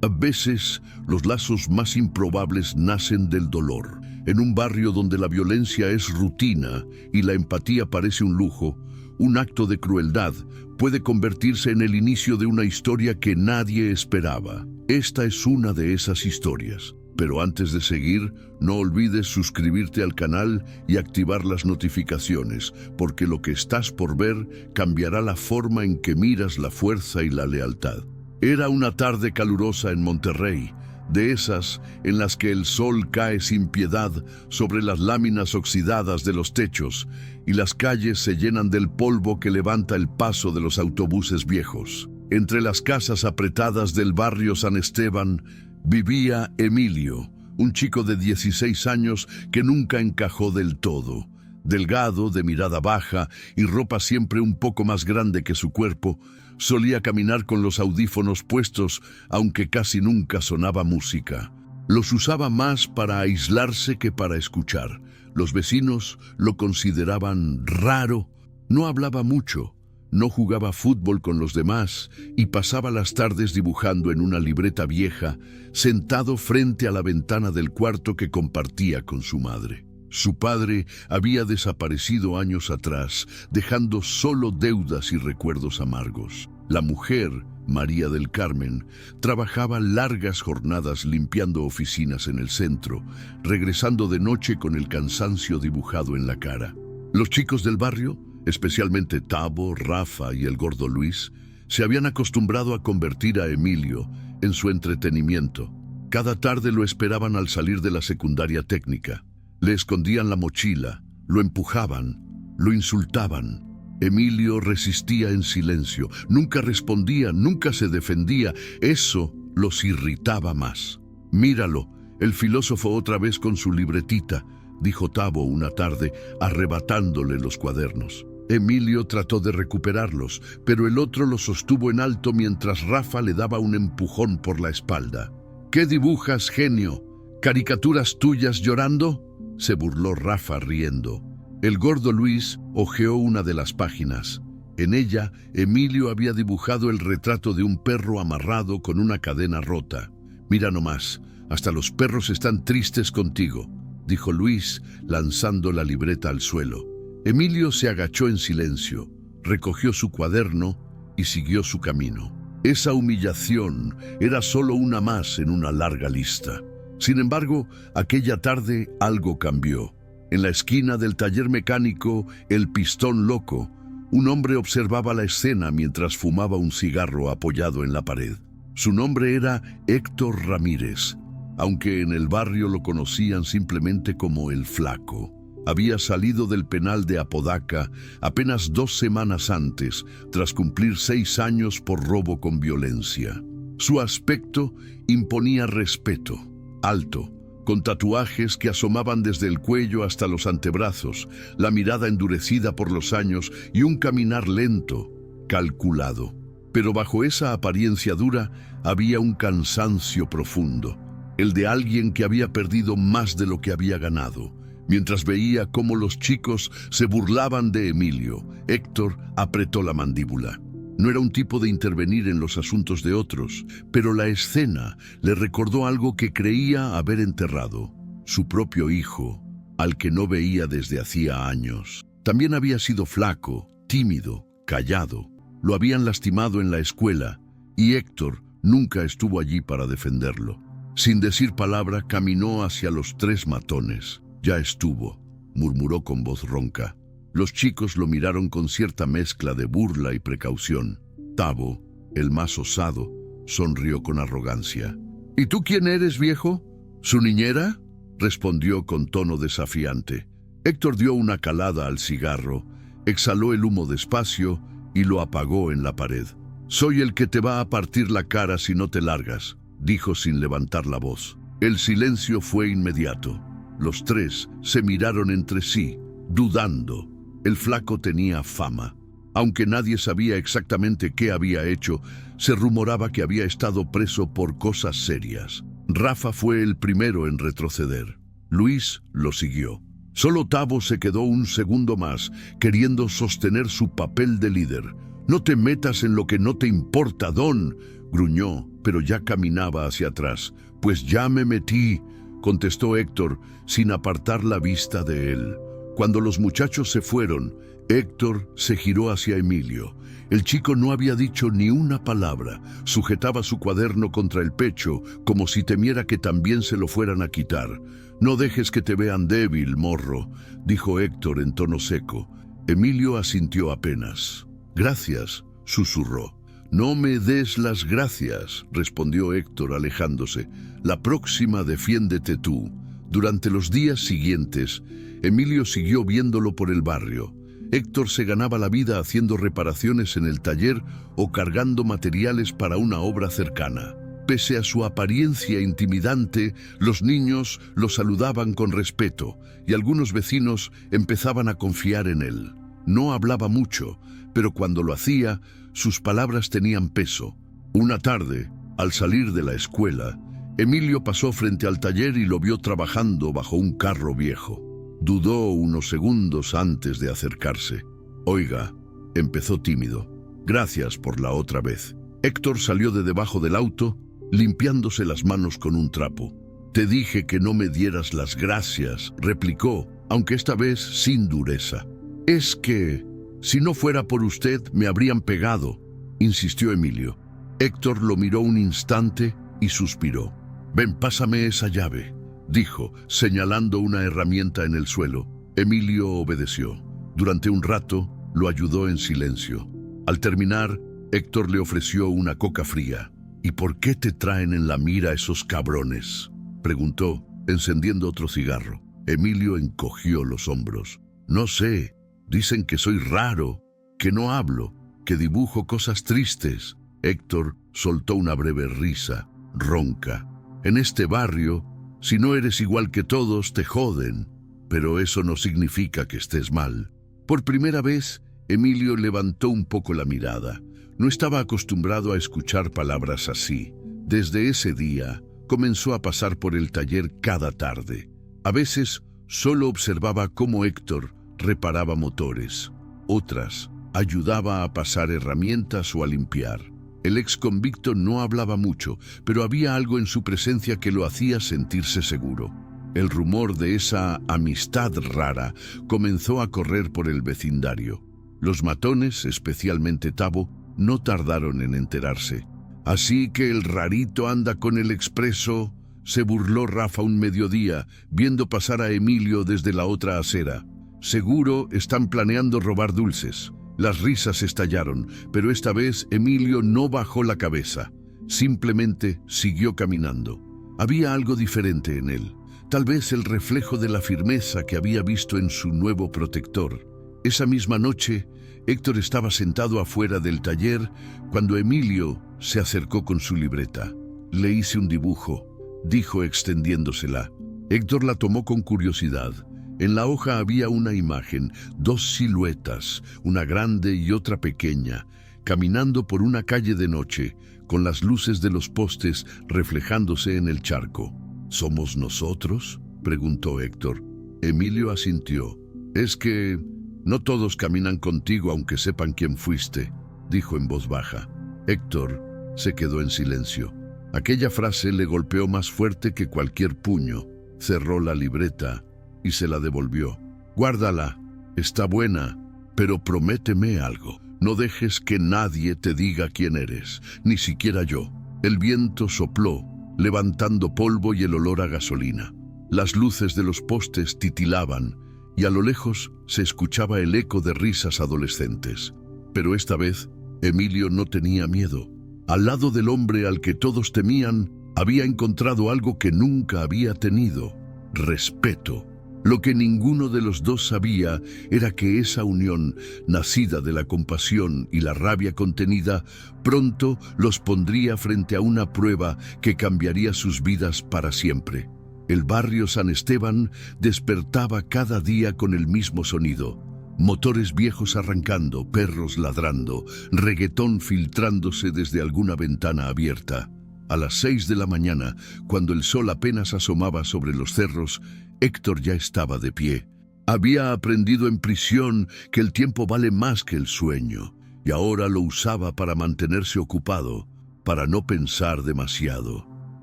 A veces, los lazos más improbables nacen del dolor. En un barrio donde la violencia es rutina y la empatía parece un lujo, un acto de crueldad puede convertirse en el inicio de una historia que nadie esperaba. Esta es una de esas historias. Pero antes de seguir, no olvides suscribirte al canal y activar las notificaciones, porque lo que estás por ver cambiará la forma en que miras la fuerza y la lealtad. Era una tarde calurosa en Monterrey, de esas en las que el sol cae sin piedad sobre las láminas oxidadas de los techos y las calles se llenan del polvo que levanta el paso de los autobuses viejos. Entre las casas apretadas del barrio San Esteban vivía Emilio, un chico de 16 años que nunca encajó del todo. Delgado, de mirada baja y ropa siempre un poco más grande que su cuerpo, solía caminar con los audífonos puestos, aunque casi nunca sonaba música. Los usaba más para aislarse que para escuchar. Los vecinos lo consideraban raro. No hablaba mucho, no jugaba fútbol con los demás y pasaba las tardes dibujando en una libreta vieja, sentado frente a la ventana del cuarto que compartía con su madre. Su padre había desaparecido años atrás, dejando solo deudas y recuerdos amargos. La mujer, María del Carmen, trabajaba largas jornadas limpiando oficinas en el centro, regresando de noche con el cansancio dibujado en la cara. Los chicos del barrio, especialmente Tabo, Rafa y el gordo Luis, se habían acostumbrado a convertir a Emilio en su entretenimiento. Cada tarde lo esperaban al salir de la secundaria técnica. Le escondían la mochila, lo empujaban, lo insultaban. Emilio resistía en silencio, nunca respondía, nunca se defendía. Eso los irritaba más. «Míralo, el filósofo otra vez con su libretita», dijo Tabo una tarde, arrebatándole los cuadernos. Emilio trató de recuperarlos, pero el otro los sostuvo en alto mientras Rafa le daba un empujón por la espalda. «¿Qué dibujas, genio? ¿Caricaturas tuyas llorando?», se burló Rafa riendo. El gordo Luis hojeó una de las páginas. En ella, Emilio había dibujado el retrato de un perro amarrado con una cadena rota. «Mira nomás, hasta los perros están tristes contigo», dijo Luis, lanzando la libreta al suelo. Emilio se agachó en silencio, recogió su cuaderno y siguió su camino. Esa humillación era solo una más en una larga lista. Sin embargo, aquella tarde algo cambió. En la esquina del taller mecánico El Pistón Loco, un hombre observaba la escena mientras fumaba un cigarro apoyado en la pared. Su nombre era Héctor Ramírez, aunque en el barrio lo conocían simplemente como El Flaco. Había salido del penal de Apodaca apenas 2 semanas antes, tras cumplir 6 años por robo con violencia. Su aspecto imponía respeto. Alto, con tatuajes que asomaban desde el cuello hasta los antebrazos, la mirada endurecida por los años y un caminar lento, calculado. Pero bajo esa apariencia dura había un cansancio profundo, el de alguien que había perdido más de lo que había ganado. Mientras veía cómo los chicos se burlaban de Emilio, Héctor apretó la mandíbula. No era un tipo de intervenir en los asuntos de otros, pero la escena le recordó algo que creía haber enterrado: su propio hijo, al que no veía desde hacía años. También había sido flaco, tímido, callado. Lo habían lastimado en la escuela y Héctor nunca estuvo allí para defenderlo. Sin decir palabra, caminó hacia los 3 matones. «Ya estuvo», murmuró con voz ronca. Los chicos lo miraron con cierta mezcla de burla y precaución. Tabo, el más osado, sonrió con arrogancia. «¿Y tú quién eres, viejo? ¿Su niñera?», respondió con tono desafiante. Héctor dio una calada al cigarro, exhaló el humo despacio y lo apagó en la pared. «Soy el que te va a partir la cara si no te largas», dijo sin levantar la voz. El silencio fue inmediato. Los 3 se miraron entre sí, dudando. El flaco tenía fama. Aunque nadie sabía exactamente qué había hecho, se rumoraba que había estado preso por cosas serias. Rafa fue el primero en retroceder. Luis lo siguió. Solo Tabo se quedó un segundo más, queriendo sostener su papel de líder. «No te metas en lo que no te importa, Don», gruñó, pero ya caminaba hacia atrás. «Pues ya me metí», contestó Héctor, sin apartar la vista de él. Cuando los muchachos se fueron, Héctor se giró hacia Emilio. El chico no había dicho ni una palabra. Sujetaba su cuaderno contra el pecho, como si temiera que también se lo fueran a quitar. «No dejes que te vean débil, morro», dijo Héctor en tono seco. Emilio asintió apenas. «Gracias», susurró. «No me des las gracias», respondió Héctor alejándose. «La próxima defiéndete tú». Durante los días siguientes, Emilio siguió viéndolo por el barrio. Héctor se ganaba la vida haciendo reparaciones en el taller o cargando materiales para una obra cercana. Pese a su apariencia intimidante, los niños lo saludaban con respeto y algunos vecinos empezaban a confiar en él. No hablaba mucho, pero cuando lo hacía, sus palabras tenían peso. Una tarde, al salir de la escuela, Emilio pasó frente al taller y lo vio trabajando bajo un carro viejo. Dudó unos segundos antes de acercarse. «Oiga», empezó tímido. «Gracias por la otra vez». Héctor salió de debajo del auto, limpiándose las manos con un trapo. «Te dije que no me dieras las gracias», replicó, aunque esta vez sin dureza. «Es que, si no fuera por usted, me habrían pegado», insistió Emilio. Héctor lo miró un instante y suspiró. «Ven, pásame esa llave», dijo, señalando una herramienta en el suelo. Emilio obedeció. Durante un rato, lo ayudó en silencio. Al terminar, Héctor le ofreció una coca fría. «¿Y por qué te traen en la mira esos cabrones?», preguntó, encendiendo otro cigarro. Emilio encogió los hombros. «No sé, dicen que soy raro, que no hablo, que dibujo cosas tristes». Héctor soltó una breve risa, ronca. «En este barrio, si no eres igual que todos, te joden, pero eso no significa que estés mal». Por primera vez, Emilio levantó un poco la mirada. No estaba acostumbrado a escuchar palabras así. Desde ese día, comenzó a pasar por el taller cada tarde. A veces, solo observaba cómo Héctor reparaba motores. Otras, ayudaba a pasar herramientas o a limpiar. El ex convicto no hablaba mucho, pero había algo en su presencia que lo hacía sentirse seguro. El rumor de esa amistad rara comenzó a correr por el vecindario. Los matones, especialmente Tabo, no tardaron en enterarse. «Así que el rarito anda con el expreso», se burló Rafa un mediodía, viendo pasar a Emilio desde la otra acera. «Seguro están planeando robar dulces». Las risas estallaron, pero esta vez Emilio no bajó la cabeza. Simplemente siguió caminando. Había algo diferente en él. Tal vez el reflejo de la firmeza que había visto en su nuevo protector. Esa misma noche, Héctor estaba sentado afuera del taller cuando Emilio se acercó con su libreta. «Le hice un dibujo», dijo extendiéndosela. Héctor la tomó con curiosidad. En la hoja había una imagen, dos siluetas, una grande y otra pequeña, caminando por una calle de noche, con las luces de los postes reflejándose en el charco. «¿Somos nosotros?», preguntó Héctor. Emilio asintió. «Es que no todos caminan contigo aunque sepan quién fuiste», dijo en voz baja. Héctor se quedó en silencio. Aquella frase le golpeó más fuerte que cualquier puño. Cerró la libreta y se la devolvió. «Guárdala, está buena, pero prométeme algo. No dejes que nadie te diga quién eres, ni siquiera yo». El viento sopló, levantando polvo y el olor a gasolina. Las luces de los postes titilaban y a lo lejos se escuchaba el eco de risas adolescentes. Pero esta vez, Emilio no tenía miedo. Al lado del hombre al que todos temían, había encontrado algo que nunca había tenido: respeto. Lo que ninguno de los dos sabía era que esa unión, nacida de la compasión y la rabia contenida, pronto los pondría frente a una prueba que cambiaría sus vidas para siempre. El barrio San Esteban despertaba cada día con el mismo sonido. Motores viejos arrancando, perros ladrando, reguetón filtrándose desde alguna ventana abierta. A las 6 de la mañana, cuando el sol apenas asomaba sobre los cerros, Héctor ya estaba de pie. Había aprendido en prisión que el tiempo vale más que el sueño, y ahora lo usaba para mantenerse ocupado. para no pensar demasiado.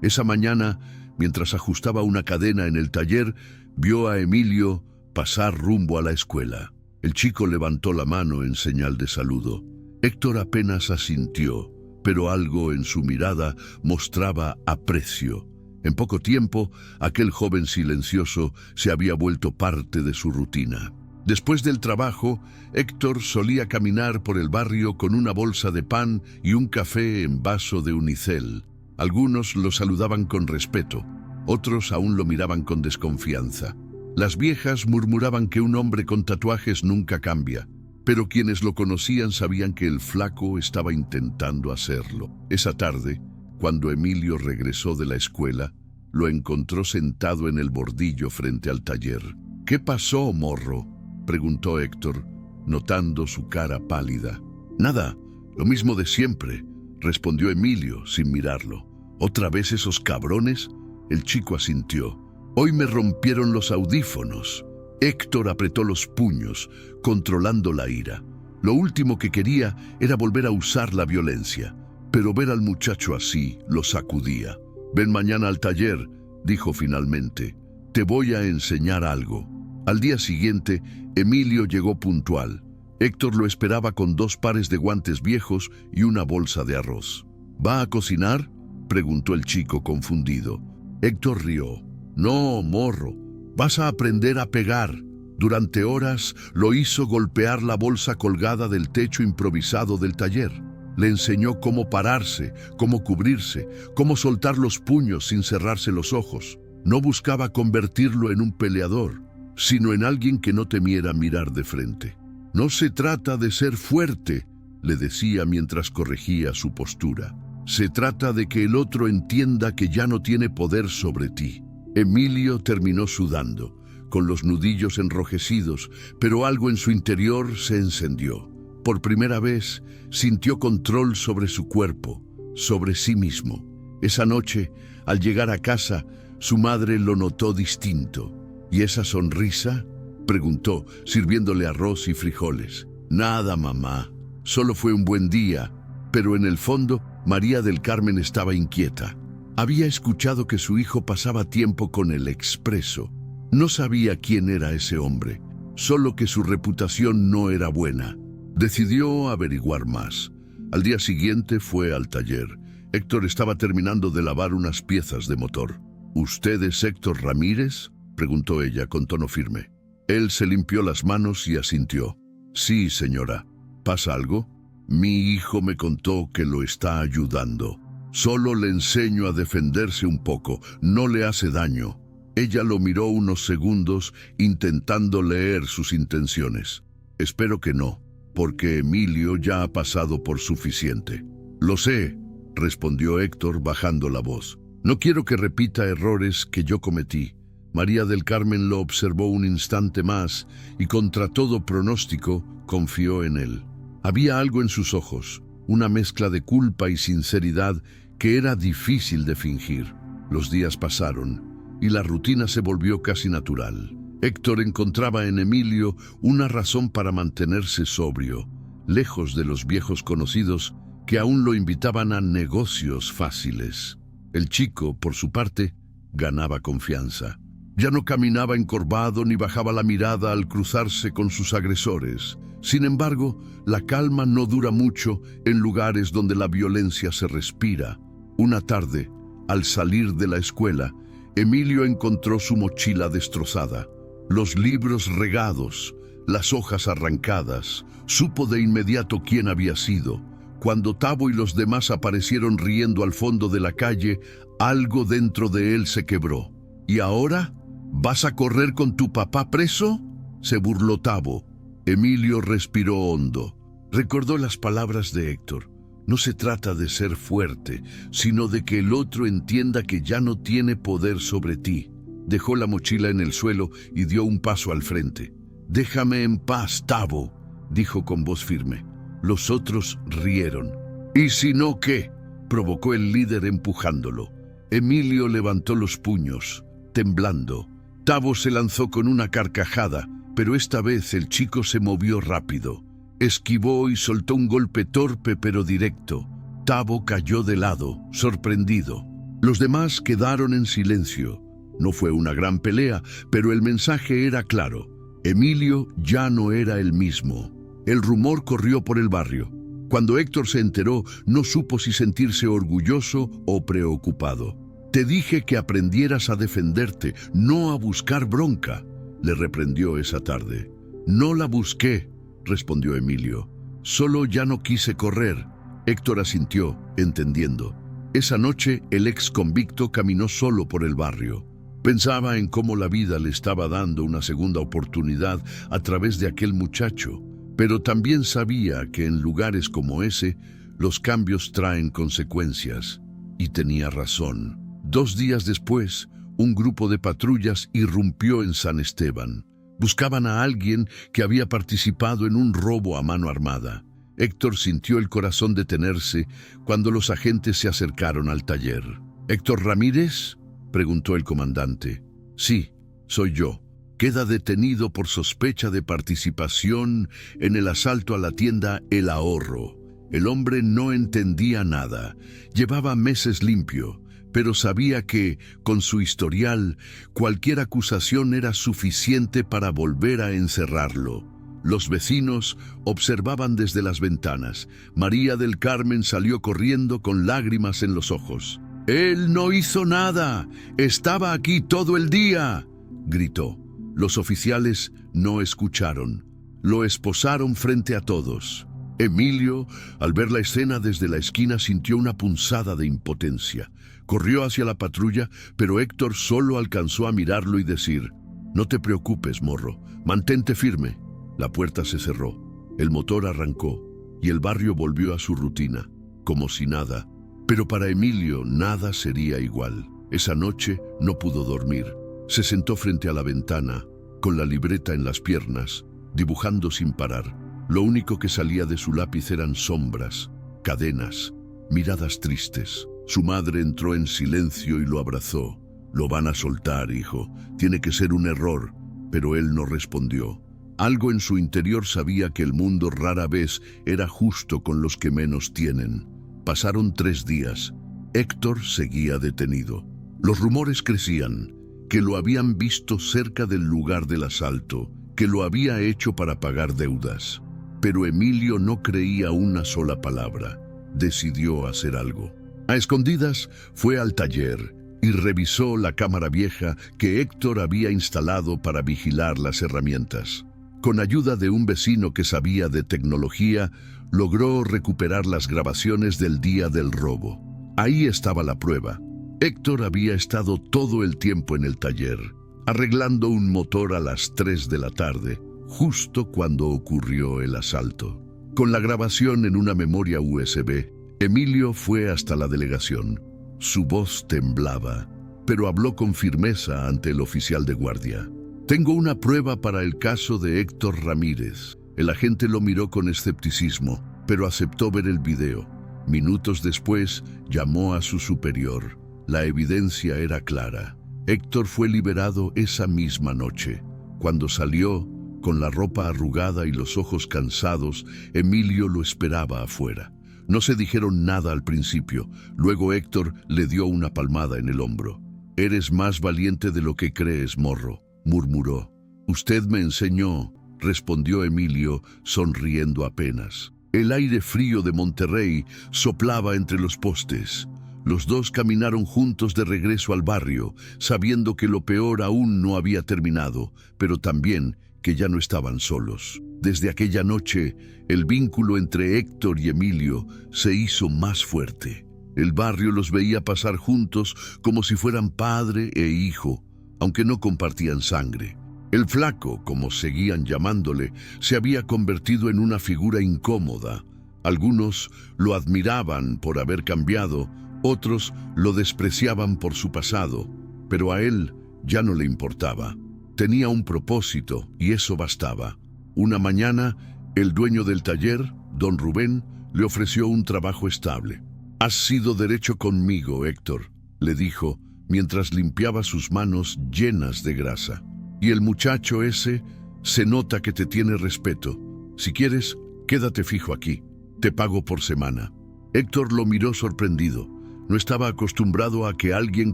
Esa mañana, mientras ajustaba una cadena en el taller, vio a Emilio pasar rumbo a la escuela. El chico levantó la mano en señal de saludo. Héctor apenas asintió, pero algo en su mirada mostraba aprecio. En poco tiempo, aquel joven silencioso se había vuelto parte de su rutina. Después del trabajo, Héctor solía caminar por el barrio con una bolsa de pan y un café en vaso de unicel. Algunos lo saludaban con respeto, otros aún lo miraban con desconfianza. Las viejas murmuraban que un hombre con tatuajes nunca cambia, pero quienes lo conocían sabían que el flaco estaba intentando hacerlo. Esa tarde, cuando Emilio regresó de la escuela, lo encontró sentado en el bordillo frente al taller. «¿Qué pasó, morro?», preguntó Héctor, notando su cara pálida. «Nada, lo mismo de siempre», respondió Emilio sin mirarlo. «¿Otra vez esos cabrones?». El chico asintió. «Hoy me rompieron los audífonos». Héctor apretó los puños, controlando la ira. Lo último que quería era volver a usar la violencia, pero ver al muchacho así lo sacudía. «Ven mañana al taller», dijo finalmente. «Te voy a enseñar algo». Al día siguiente, Emilio llegó puntual. Héctor lo esperaba con 2 pares de guantes viejos y una bolsa de arroz. «¿Va a cocinar?», preguntó el chico confundido. Héctor rió. «No, morro, vas a aprender a pegar». Durante horas lo hizo golpear la bolsa colgada del techo improvisado del taller. Le enseñó cómo pararse, cómo cubrirse, cómo soltar los puños sin cerrarse los ojos. No buscaba convertirlo en un peleador, sino en alguien que no temiera mirar de frente. «No se trata de ser fuerte», le decía mientras corregía su postura. «Se trata de que el otro entienda que ya no tiene poder sobre ti». Emilio terminó sudando, con los nudillos enrojecidos, pero algo en su interior se encendió. Por primera vez sintió control sobre su cuerpo, sobre sí mismo. Esa noche, al llegar a casa, su madre lo notó distinto. «¿Y esa sonrisa?», preguntó, sirviéndole arroz y frijoles. «Nada, mamá. Solo fue un buen día». Pero en el fondo, María del Carmen estaba inquieta. Había escuchado que su hijo pasaba tiempo con el expreso. No sabía quién era ese hombre, solo que su reputación no era buena. Decidió averiguar más. Al día siguiente fue al taller. Héctor estaba terminando de lavar unas piezas de motor. «¿Usted es Héctor Ramírez?», preguntó ella con tono firme. Él se limpió las manos y asintió. «Sí, señora. ¿Pasa algo?». «Mi hijo me contó que lo está ayudando. Solo le enseño a defenderse un poco, no le hace daño». Ella lo miró unos segundos, intentando leer sus intenciones. «Espero que no, porque Emilio ya ha pasado por suficiente». «Lo sé», respondió Héctor bajando la voz. «No quiero que repita errores que yo cometí». María del Carmen lo observó un instante más y contra todo pronóstico confió en él. Había algo en sus ojos, una mezcla de culpa y sinceridad que era difícil de fingir. Los días pasaron y la rutina se volvió casi natural. Héctor encontraba en Emilio una razón para mantenerse sobrio, lejos de los viejos conocidos que aún lo invitaban a negocios fáciles. El chico, por su parte, ganaba confianza. Ya no caminaba encorvado ni bajaba la mirada al cruzarse con sus agresores. Sin embargo, la calma no dura mucho en lugares donde la violencia se respira. Una tarde, al salir de la escuela, Emilio encontró su mochila destrozada, los libros regados, las hojas arrancadas. Supo de inmediato quién había sido. Cuando Tavo y los demás aparecieron riendo al fondo de la calle, algo dentro de él se quebró. «¿Y ahora? ¿Vas a correr con tu papá preso?», se burló Tavo. Emilio respiró hondo. Recordó las palabras de Héctor. No se trata de ser fuerte, sino de que el otro entienda que ya no tiene poder sobre ti. Dejó la mochila en el suelo y dio un paso al frente. «Déjame en paz, Tavo», dijo con voz firme. Los otros rieron. «¿Y si no qué?», provocó el líder empujándolo. Emilio levantó los puños, temblando. Tavo se lanzó con una carcajada, pero esta vez el chico se movió rápido. Esquivó y soltó un golpe torpe pero directo. Tavo cayó de lado, sorprendido. Los demás quedaron en silencio. No fue una gran pelea, pero el mensaje era claro. Emilio ya no era el mismo. El rumor corrió por el barrio. Cuando Héctor se enteró, no supo si sentirse orgulloso o preocupado. «Te dije que aprendieras a defenderte, no a buscar bronca», le reprendió esa tarde. «No la busqué», respondió Emilio. «Solo ya no quise correr». Héctor asintió, entendiendo. Esa noche el ex convicto caminó solo por el barrio. Pensaba en cómo la vida le estaba dando una segunda oportunidad a través de aquel muchacho, pero también sabía que en lugares como ese, los cambios traen consecuencias. Y tenía razón. 2 días después, un grupo de patrullas irrumpió en San Esteban. Buscaban a alguien que había participado en un robo a mano armada. Héctor sintió el corazón detenerse cuando los agentes se acercaron al taller. «¿Héctor Ramírez?», preguntó el comandante. «Sí, soy yo. Queda detenido por sospecha de participación en el asalto a la tienda El Ahorro». El hombre no entendía nada. Llevaba meses limpio, pero sabía que, con su historial, cualquier acusación era suficiente para volver a encerrarlo. Los vecinos observaban desde las ventanas. María del Carmen salió corriendo con lágrimas en los ojos. «Él no hizo nada. Estaba aquí todo el día», gritó. Los oficiales no escucharon. Lo esposaron frente a todos. Emilio, al ver la escena desde la esquina, sintió una punzada de impotencia. Corrió hacia la patrulla, pero Héctor solo alcanzó a mirarlo y decir: «No te preocupes, morro. Mantente firme». La puerta se cerró, el motor arrancó y el barrio volvió a su rutina, como si nada. Pero para Emilio nada sería igual. Esa noche no pudo dormir. Se sentó frente a la ventana, con la libreta en las piernas, dibujando sin parar. Lo único que salía de su lápiz eran sombras, cadenas, miradas tristes. Su madre entró en silencio y lo abrazó. «Lo van a soltar, hijo. Tiene que ser un error». Pero él no respondió. Algo en su interior sabía que el mundo rara vez era justo con los que menos tienen. Pasaron 3 días. Héctor seguía detenido. Los rumores crecían, que lo habían visto cerca del lugar del asalto, que lo había hecho para pagar deudas. Pero Emilio no creía una sola palabra. Decidió hacer algo. A escondidas fue al taller y revisó la cámara vieja que Héctor había instalado para vigilar las herramientas. Con ayuda de un vecino que sabía de tecnología, logró recuperar las grabaciones del día del robo. Ahí estaba la prueba. Héctor había estado todo el tiempo en el taller, arreglando un motor a las 3 de la tarde, justo cuando ocurrió el asalto. Con la grabación en una memoria USB, Emilio fue hasta la delegación. Su voz temblaba, pero habló con firmeza ante el oficial de guardia. «Tengo una prueba para el caso de Héctor Ramírez». El agente lo miró con escepticismo, pero aceptó ver el video. Minutos después, llamó a su superior. La evidencia era clara. Héctor fue liberado esa misma noche. Cuando salió, con la ropa arrugada y los ojos cansados, Emilio lo esperaba afuera. No se dijeron nada al principio. Luego Héctor le dio una palmada en el hombro. «Eres más valiente de lo que crees, morro», murmuró. «Usted me enseñó», respondió Emilio, sonriendo apenas. El aire frío de Monterrey soplaba entre los postes. Los dos caminaron juntos de regreso al barrio, sabiendo que lo peor aún no había terminado, pero también que ya no estaban solos. Desde aquella noche, el vínculo entre Héctor y Emilio se hizo más fuerte. El barrio los veía pasar juntos como si fueran padre e hijo, aunque no compartían sangre. El flaco, como seguían llamándole, se había convertido en una figura incómoda. Algunos lo admiraban por haber cambiado, otros lo despreciaban por su pasado, pero a él ya no le importaba. Tenía un propósito y eso bastaba. Una mañana, el dueño del taller, don Rubén, le ofreció un trabajo estable. «Has sido derecho conmigo, Héctor», le dijo, mientras limpiaba sus manos llenas de grasa. «Y el muchacho ese se nota que te tiene respeto. Si quieres, quédate fijo aquí. Te pago por semana». Héctor lo miró sorprendido. No estaba acostumbrado a que alguien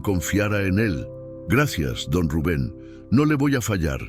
confiara en él. «Gracias, don Rubén. No le voy a fallar».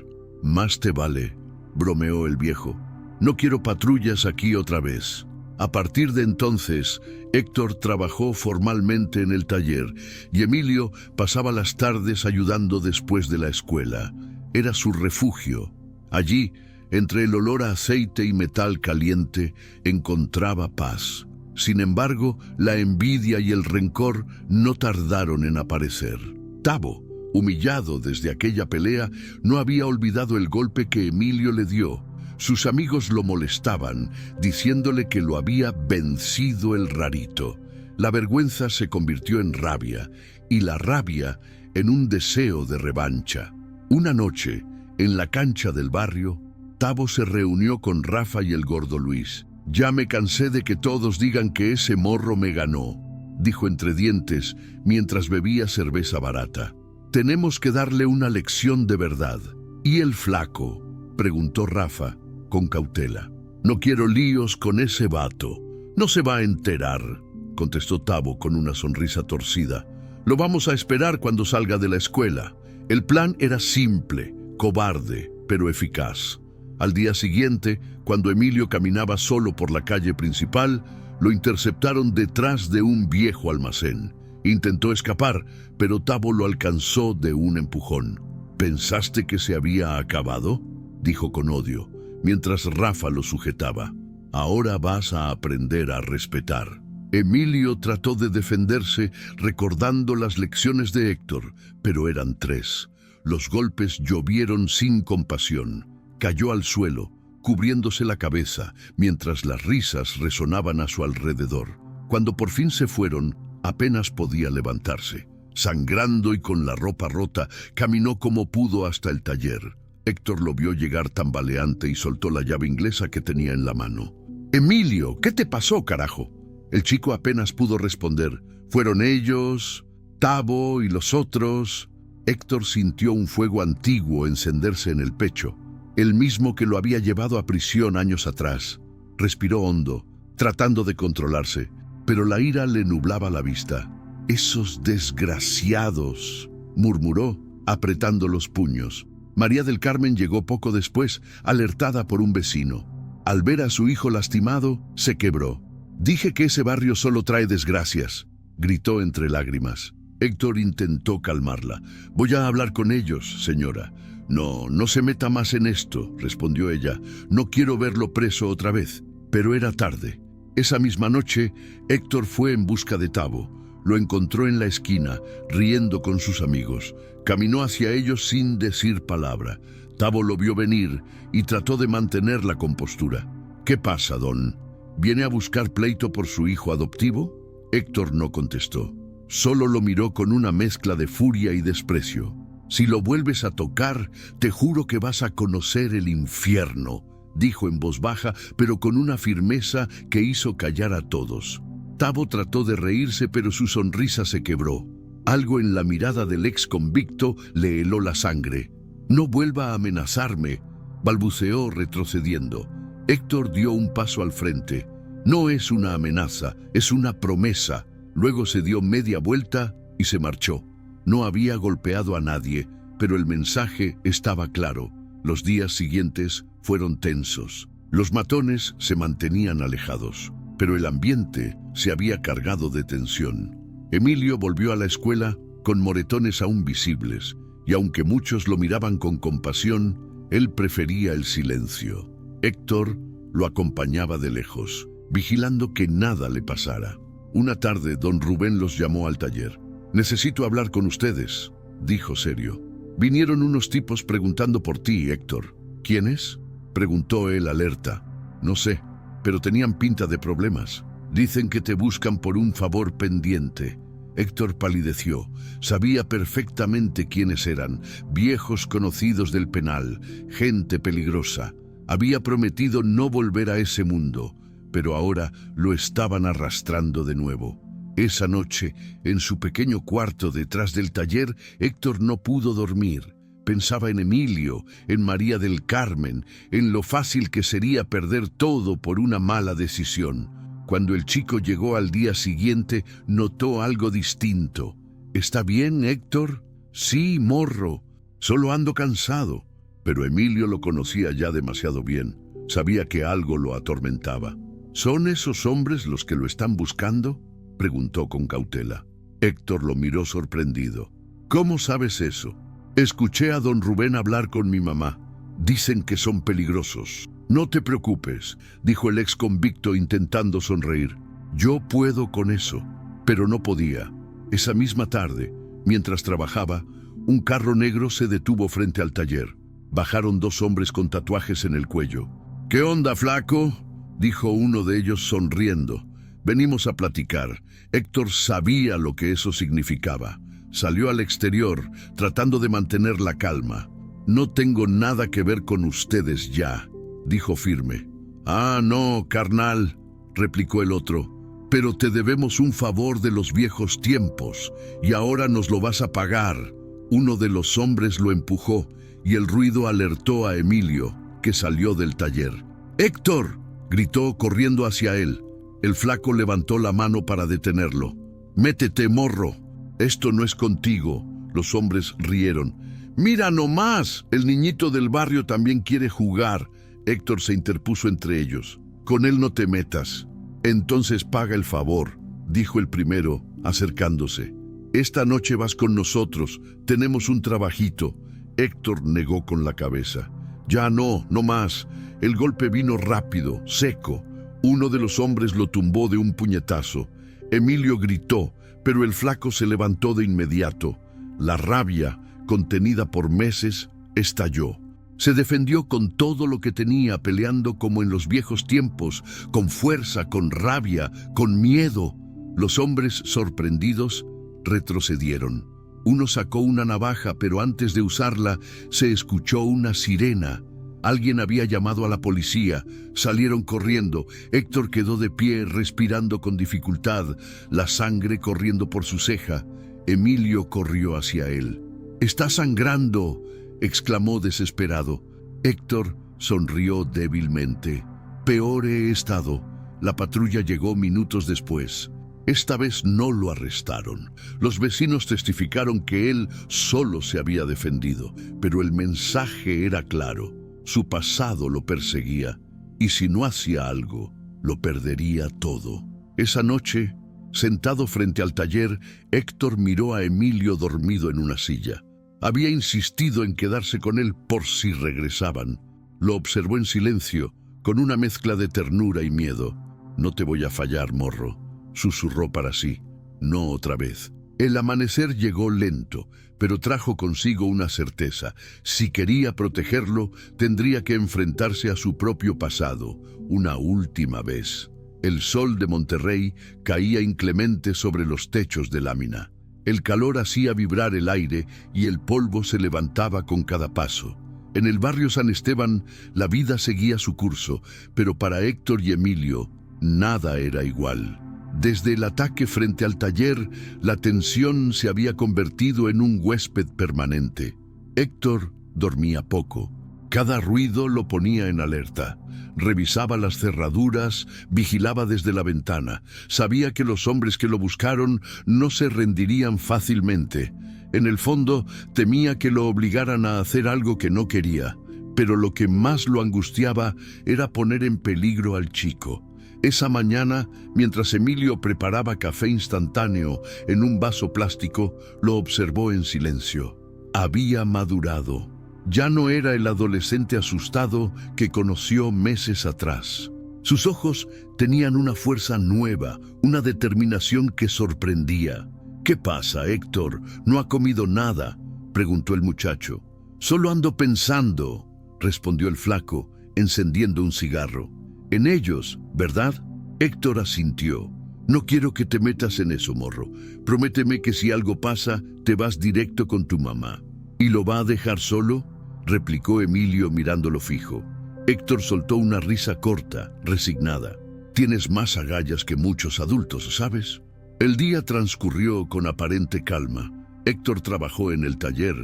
«Más te vale», bromeó el viejo. «No quiero patrullas aquí otra vez». A partir de entonces, Héctor trabajó formalmente en el taller y Emilio pasaba las tardes ayudando después de la escuela. Era su refugio. Allí, entre el olor a aceite y metal caliente, encontraba paz. Sin embargo, la envidia y el rencor no tardaron en aparecer. Tavo, humillado desde aquella pelea, no había olvidado el golpe que Emilio le dio. Sus amigos lo molestaban, diciéndole que lo había vencido el rarito. La vergüenza se convirtió en rabia, y la rabia en un deseo de revancha. Una noche, en la cancha del barrio, Tavo se reunió con Rafa y el gordo Luis. «Ya me cansé de que todos digan que ese morro me ganó», dijo entre dientes mientras bebía cerveza barata. «Tenemos que darle una lección de verdad». «¿Y el flaco?», preguntó Rafa con cautela. «No quiero líos con ese vato. No se va a enterar», contestó Tavo con una sonrisa torcida. «Lo vamos a esperar cuando salga de la escuela». El plan era simple, cobarde, pero eficaz. Al día siguiente, cuando Emilio caminaba solo por la calle principal, lo interceptaron detrás de un viejo almacén. Intentó escapar, pero Tavo lo alcanzó de un empujón. «¿Pensaste que se había acabado?», dijo con odio, mientras Rafa lo sujetaba. «Ahora vas a aprender a respetar». Emilio trató de defenderse recordando las lecciones de Héctor, pero eran 3. Los golpes llovieron sin compasión. Cayó al suelo, cubriéndose la cabeza, mientras las risas resonaban a su alrededor. Cuando por fin se fueron, apenas podía levantarse. Sangrando y con la ropa rota, caminó como pudo hasta el taller. Héctor lo vio llegar tambaleante y soltó la llave inglesa que tenía en la mano. «Emilio, ¿qué te pasó, carajo?». El chico apenas pudo responder. «Fueron ellos, Tavo y los otros». Héctor sintió un fuego antiguo encenderse en el pecho, el mismo que lo había llevado a prisión años atrás. Respiró hondo, tratando de controlarse, pero la ira le nublaba la vista. «Esos desgraciados», murmuró, apretando los puños. María del Carmen llegó poco después, alertada por un vecino. Al ver a su hijo lastimado, se quebró. «Dije que ese barrio solo trae desgracias», gritó entre lágrimas. Héctor intentó calmarla. «Voy a hablar con ellos, señora». No se meta más en esto», respondió ella. «No quiero verlo preso otra vez». Pero era tarde. Esa misma noche, Héctor fue en busca de Tavo. Lo encontró en la esquina, riendo con sus amigos. Caminó hacia ellos sin decir palabra. Tavo lo vio venir y trató de mantener la compostura. «¿Qué pasa, don? ¿Viene a buscar pleito por su hijo adoptivo?». Héctor no contestó. Solo lo miró con una mezcla de furia y desprecio. «Si lo vuelves a tocar, te juro que vas a conocer el infierno», dijo en voz baja, pero con una firmeza que hizo callar a todos. Tavo trató de reírse, pero su sonrisa se quebró. Algo en la mirada del ex convicto le heló la sangre. «No vuelva a amenazarme», balbuceó retrocediendo. Héctor dio un paso al frente. «No es una amenaza, es una promesa». Luego se dio media vuelta y se marchó. No había golpeado a nadie, pero el mensaje estaba claro. Los días siguientes fueron tensos. Los matones se mantenían alejados, pero el ambiente se había cargado de tensión. Emilio volvió a la escuela con moretones aún visibles, y aunque muchos lo miraban con compasión, él prefería el silencio. Héctor lo acompañaba de lejos, vigilando que nada le pasara. Una tarde, don Rubén los llamó al taller. «Necesito hablar con ustedes», dijo serio. «Vinieron unos tipos preguntando por ti, Héctor». «¿Quiénes?», preguntó él alerta. «No sé, pero tenían pinta de problemas. Dicen que te buscan por un favor pendiente». Héctor palideció. Sabía perfectamente quiénes eran, viejos conocidos del penal, gente peligrosa. Había prometido no volver a ese mundo, pero ahora lo estaban arrastrando de nuevo. Esa noche, en su pequeño cuarto detrás del taller, Héctor no pudo dormir. Pensaba en Emilio, en María del Carmen, en lo fácil que sería perder todo por una mala decisión. Cuando el chico llegó al día siguiente, notó algo distinto. ¿Está bien, Héctor? Sí, morro. Solo ando cansado. Pero Emilio lo conocía ya demasiado bien. Sabía que algo lo atormentaba. ¿Son esos hombres los que lo están buscando?, preguntó con cautela. Héctor lo miró sorprendido. ¿Cómo sabes eso? Escuché a don Rubén hablar con mi mamá. Dicen que son peligrosos. No te preocupes, dijo el ex convicto intentando sonreír. Yo puedo con eso. Pero no podía. Esa misma tarde, mientras trabajaba, un carro negro se detuvo frente al taller. Bajaron 2 hombres con tatuajes en el cuello. ¿Qué onda, flaco?, dijo uno de ellos sonriendo. Venimos a platicar. Héctor sabía lo que eso significaba. Salió al exterior, tratando de mantener la calma. No tengo nada que ver con ustedes ya, dijo firme. Ah, no, carnal, replicó el otro. Pero te debemos un favor de los viejos tiempos, y ahora nos lo vas a pagar. Uno de los hombres lo empujó, y el ruido alertó a Emilio, que salió del taller. ¡Héctor!, gritó corriendo hacia él. El flaco levantó la mano para detenerlo. «Métete, morro. Esto no es contigo». Los hombres rieron. «Mira nomás, el niñito del barrio también quiere jugar». Héctor se interpuso entre ellos. «Con él no te metas». «Entonces paga el favor», dijo el primero, acercándose. «Esta noche vas con nosotros. Tenemos un trabajito». Héctor negó con la cabeza. «Ya no más». El golpe vino rápido, seco. Uno de los hombres lo tumbó de un puñetazo. Emilio gritó, pero el flaco se levantó de inmediato. La rabia, contenida por meses, estalló. Se defendió con todo lo que tenía, peleando como en los viejos tiempos, con fuerza, con rabia, con miedo. Los hombres, sorprendidos, retrocedieron. Uno sacó una navaja, pero antes de usarla, se escuchó una sirena. Alguien había llamado a la policía. Salieron corriendo. Héctor quedó de pie, respirando con dificultad, la sangre corriendo por su ceja. Emilio corrió hacia él. «¡Está sangrando!», exclamó desesperado. Héctor sonrió débilmente. «Peor he estado». La patrulla llegó minutos después. Esta vez no lo arrestaron. Los vecinos testificaron que él solo se había defendido, pero el mensaje era claro. Su pasado lo perseguía, y si no hacía algo, lo perdería todo. Esa noche, sentado frente al taller, Héctor miró a Emilio dormido en una silla. Había insistido en quedarse con él por si regresaban. Lo observó en silencio, con una mezcla de ternura y miedo. «No te voy a fallar, morro», susurró para sí. «No otra vez». El amanecer llegó lento, pero trajo consigo una certeza. Si quería protegerlo, tendría que enfrentarse a su propio pasado, una última vez. El sol de Monterrey caía inclemente sobre los techos de lámina. El calor hacía vibrar el aire y el polvo se levantaba con cada paso. En el barrio San Esteban, la vida seguía su curso, pero para Héctor y Emilio, nada era igual. Desde el ataque frente al taller, la tensión se había convertido en un huésped permanente. Héctor dormía poco. Cada ruido lo ponía en alerta. Revisaba las cerraduras, vigilaba desde la ventana. Sabía que los hombres que lo buscaron no se rendirían fácilmente. En el fondo, temía que lo obligaran a hacer algo que no quería. Pero lo que más lo angustiaba era poner en peligro al chico. Esa mañana, mientras Emilio preparaba café instantáneo en un vaso plástico, lo observó en silencio. Había madurado. Ya no era el adolescente asustado que conoció meses atrás. Sus ojos tenían una fuerza nueva, una determinación que sorprendía. «¿Qué pasa, Héctor? ¿No ha comido nada?», preguntó el muchacho. «Solo ando pensando», respondió el flaco, encendiendo un cigarro. «En ellos, ¿verdad?». Héctor asintió. «No quiero que te metas en eso, morro. Prométeme que si algo pasa, te vas directo con tu mamá». «¿Y lo va a dejar solo?», replicó Emilio mirándolo fijo. Héctor soltó una risa corta, resignada. «Tienes más agallas que muchos adultos, ¿sabes?». El día transcurrió con aparente calma. Héctor trabajó en el taller